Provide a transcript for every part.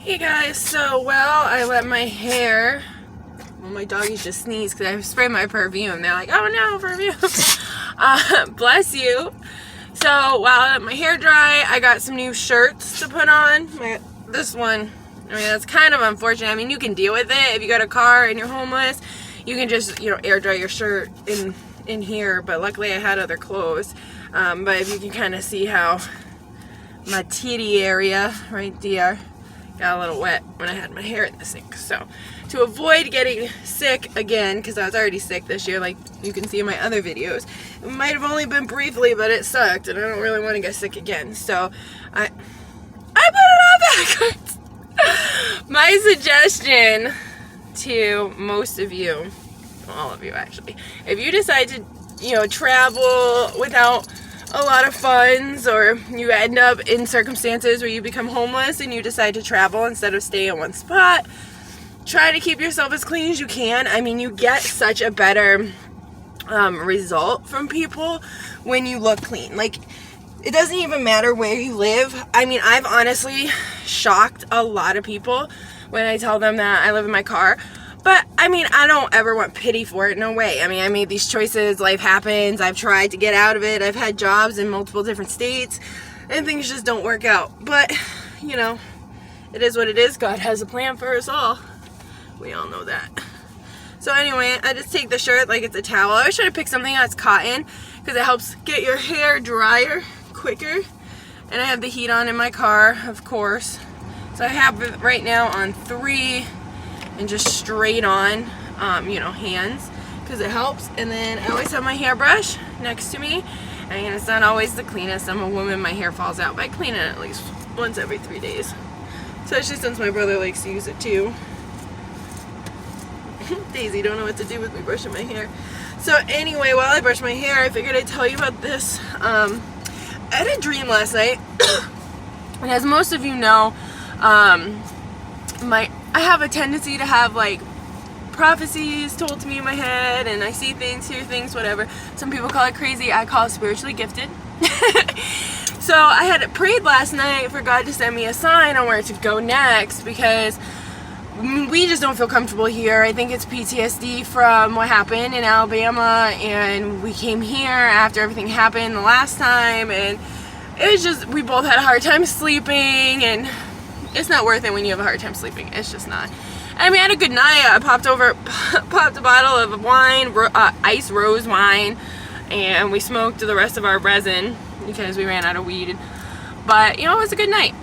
Hey guys, so I let my hair, my doggies just sneezed because I sprayed my perfume. They're like, oh no, perfume. Bless you. So while I let my hair dry, I got some new shirts to put on. This one, I mean, that's kind of unfortunate. I mean, you can deal with it. If you got a car and you're homeless, you can just, air dry your shirt in here. But luckily I had other clothes. But if you can kind of see how my titty area right there got a little wet when I had my hair in the sink. So to avoid getting sick again, because I was already sick this year, like you can see in my other videos, it might have only been briefly, but it sucked and I don't really want to get sick again. So I put it on backwards. My suggestion to most of you, all of you actually, if you decide to travel without a lot of funds, or you end up in circumstances where you become homeless and you decide to travel instead of stay in one spot, try to keep yourself as clean as you can. I mean, you get such a better result from people when you look clean. Like, it doesn't even matter where you live. I mean, I've honestly shocked a lot of people when I tell them that I live in my car. But, I mean, I don't ever want pity for it. No way. I mean, I made these choices. Life happens. I've tried to get out of it. I've had jobs in multiple different states. And things just don't work out. But, it is what it is. God has a plan for us all. We all know that. So, anyway, I just take the shirt like it's a towel. I always try to pick something that's cotton because it helps get your hair drier quicker. And I have the heat on in my car, of course. So, I have it right now on 3... and just straight on, hands, because it helps. And then I always have my hairbrush next to me. And it's not always the cleanest. I'm a woman, my hair falls out, but I clean it at least once every 3 days. Especially since my brother likes to use it too. Daisy don't know what to do with me brushing my hair. So anyway, while I brush my hair, I figured I'd tell you about this. I had a dream last night. And as most of you know, I have a tendency to have like prophecies told to me in my head, and I see things, hear things, whatever. Some people call it crazy. I call it spiritually gifted. So I had prayed last night for God to send me a sign on where to go next, because we just don't feel comfortable here. I think it's PTSD from what happened in Alabama, and we came here after everything happened the last time, and it was just, we both had a hard time sleeping, and it's not worth it when you have a hard time sleeping. It's just not. And we had a good night. I popped a bottle of wine, ice rose wine, and we smoked the rest of our resin because we ran out of weed. But, it was a good night.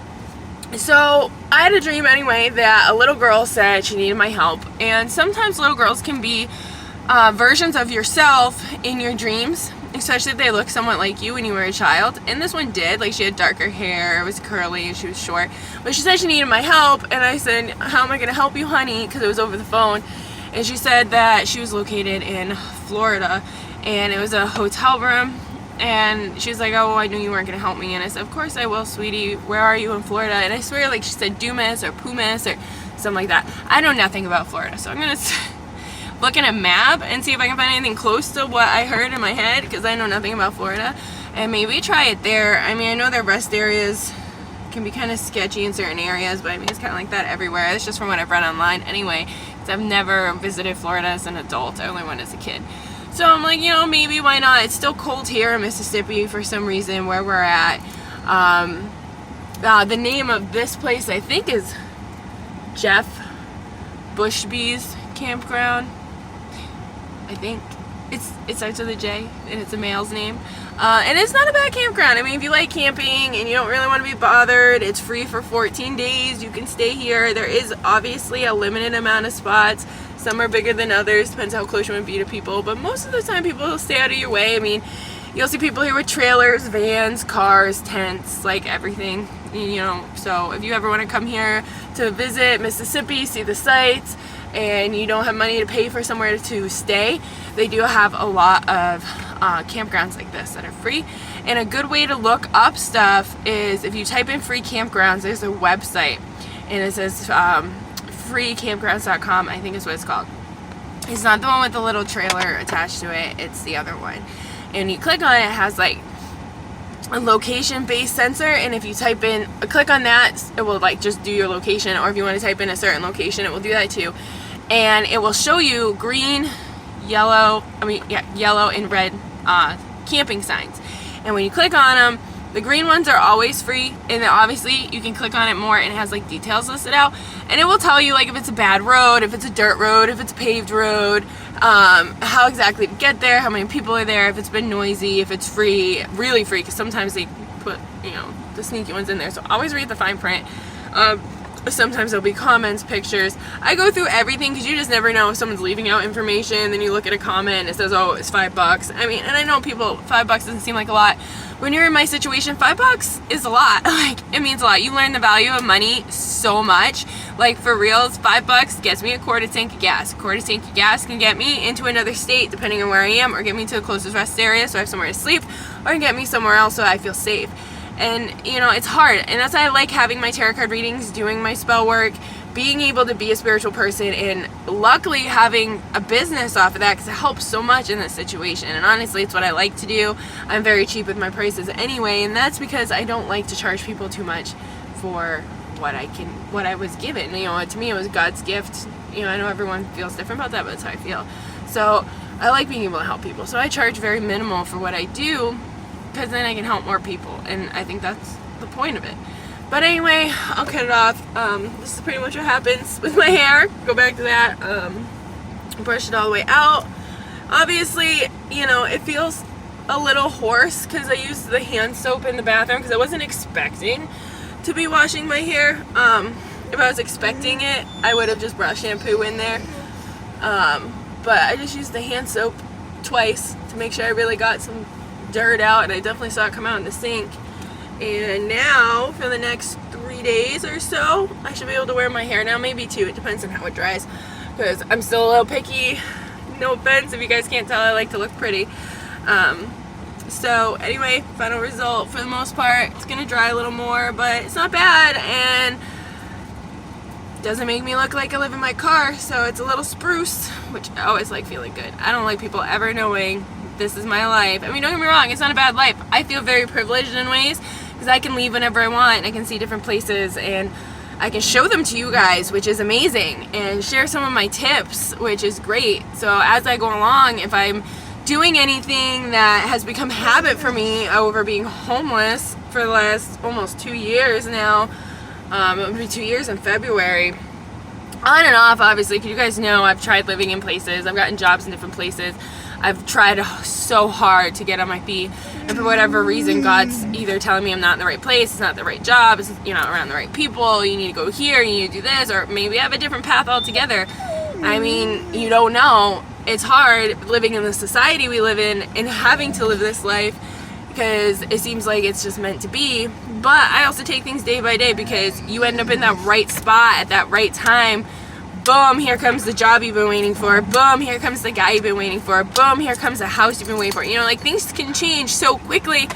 So, I had a dream anyway that a little girl said she needed my help. And sometimes little girls can be versions of yourself in your dreams, especially if they look somewhat like you when you were a child. And this one did. Like, she had darker hair, it was curly, and she was short. But she said she needed my help, and I said, how am I going to help you, honey? Because it was over the phone. And she said that she was located in Florida, and it was a hotel room. And she was like, oh, I knew you weren't going to help me. And I said, of course I will, sweetie. Where are you in Florida? And I swear, like, she said Dumas or Pumas or something like that. I know nothing about Florida, so I'm going to look at a map and see if I can find anything close to what I heard in my head, because I know nothing about Florida, and maybe try it there. I mean, I know their rest areas can be kind of sketchy in certain areas, but I mean, it's kind of like that everywhere. It's just from what I've read online anyway, because I've never visited Florida as an adult. I only went as a kid. So I'm like, maybe why not? It's still cold here in Mississippi for some reason where we're at. The name of this place, I think, is Jeff Bushby's campground. I think it starts with a J, and it's a male's name. And it's not a bad campground. I mean, if you like camping and you don't really want to be bothered, it's free for 14 days. You can stay here. There is obviously a limited amount of spots. Some are bigger than others, depends how close you want to be to people. But most of the time, people will stay out of your way. I mean, you'll see people here with trailers, vans, cars, tents, like everything. So if you ever want to come here to visit Mississippi, see the sights, and you don't have money to pay for somewhere to stay, they do have a lot of campgrounds like this that are free. And a good way to look up stuff is if you type in free campgrounds, there's a website, and it says freecampgrounds.com, I think is what it's called. It's not the one with the little trailer attached to it, it's the other one. And you click on it, it has like a location-based sensor, and if you type in, click on that, it will like just do your location, or if you want to type in a certain location, it will do that too. And it will show you green, yellow, yellow and red camping signs. And when you click on them, the green ones are always free, and then obviously you can click on it more and it has like details listed out, and it will tell you like if it's a bad road, if it's a dirt road, if it's a paved road, how exactly to get there, how many people are there, if it's been noisy, if it's free, really free, because sometimes they put, you know, the sneaky ones in there. So always read the fine print. Sometimes there'll be comments, pictures. I go through everything because you just never know if someone's leaving out information. Then you look at a comment and it says, oh, it's $5. I mean, and I know people, $5 doesn't seem like a lot. When you're in my situation, $5 is a lot. Like, it means a lot. You learn the value of money so much. Like, for reals, $5 gets me a quarter tank of gas. A quarter tank of gas can get me into another state, depending on where I am, or get me to the closest rest area so I have somewhere to sleep, or get me somewhere else so I feel safe. And, you know, it's hard. And that's why I like having my tarot card readings, doing my spell work, being able to be a spiritual person, and luckily having a business off of that, because it helps so much in this situation. And honestly, it's what I like to do. I'm very cheap with my prices anyway, and that's because I don't like to charge people too much for what I was given. You know, to me it was God's gift. You know, I know everyone feels different about that, but that's how I feel. So I like being able to help people. So I charge very minimal for what I do, because then I can help more people, and I think that's the point of it. But anyway, I'll cut it off. This is pretty much what happens with my hair. Go back to that. Brush it all the way out. Obviously, you know, it feels a little hoarse because I used the hand soap in the bathroom, because I wasn't expecting to be washing my hair. If I was expecting it, I would have just brought shampoo in there. But I just used the hand soap twice to make sure I really got some dirt out, and I definitely saw it come out in the sink. And now for the next 3 days or so, I should be able to wear my hair now, maybe 2, it depends on how it dries, because I'm still a little picky. No offense if you guys can't tell, I like to look pretty. So anyway, final result, for the most part it's gonna dry a little more, but it's not bad, and doesn't make me look like I live in my car, so it's a little spruce, which I always like feeling good. I don't like people ever knowing this is my life. I mean, don't get me wrong, it's not a bad life. I feel very privileged in ways, because I can leave whenever I want, and I can see different places, and I can show them to you guys, which is amazing, and share some of my tips, which is great. So as I go along, if I'm doing anything that has become habit for me over being homeless for the last almost 2 years now, it will be 2 years in February, on and off, obviously, because you guys know I've tried living in places, I've gotten jobs in different places, I've tried so hard to get on my feet, and for whatever reason, God's either telling me I'm not in the right place, it's not the right job, it's, you're not around the right people, you need to go here, you need to do this, or maybe I have a different path altogether. I mean, you don't know. It's hard living in the society we live in and having to live this life, because it seems like it's just meant to be. But I also take things day by day, because you end up in that right spot at that right time. Boom, here comes the job you've been waiting for. Boom, here comes the guy you've been waiting for. Boom, here comes the house you've been waiting for. You know, like, things can change so quickly.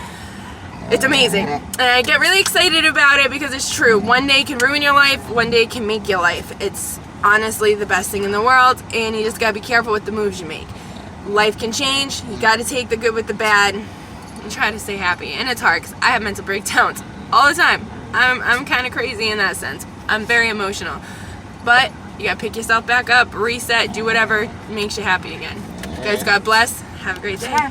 It's amazing. And I get really excited about it, because it's true. One day can ruin your life, one day can make your life. It's honestly the best thing in the world, and you just gotta be careful with the moves you make. Life can change. You gotta take the good with the bad and try to stay happy. And it's hard, because I have mental breakdowns all the time. I'm kind of crazy in that sense. I'm very emotional. But you gotta pick yourself back up, reset, do whatever makes you happy again. Guys, God bless. Have a great day.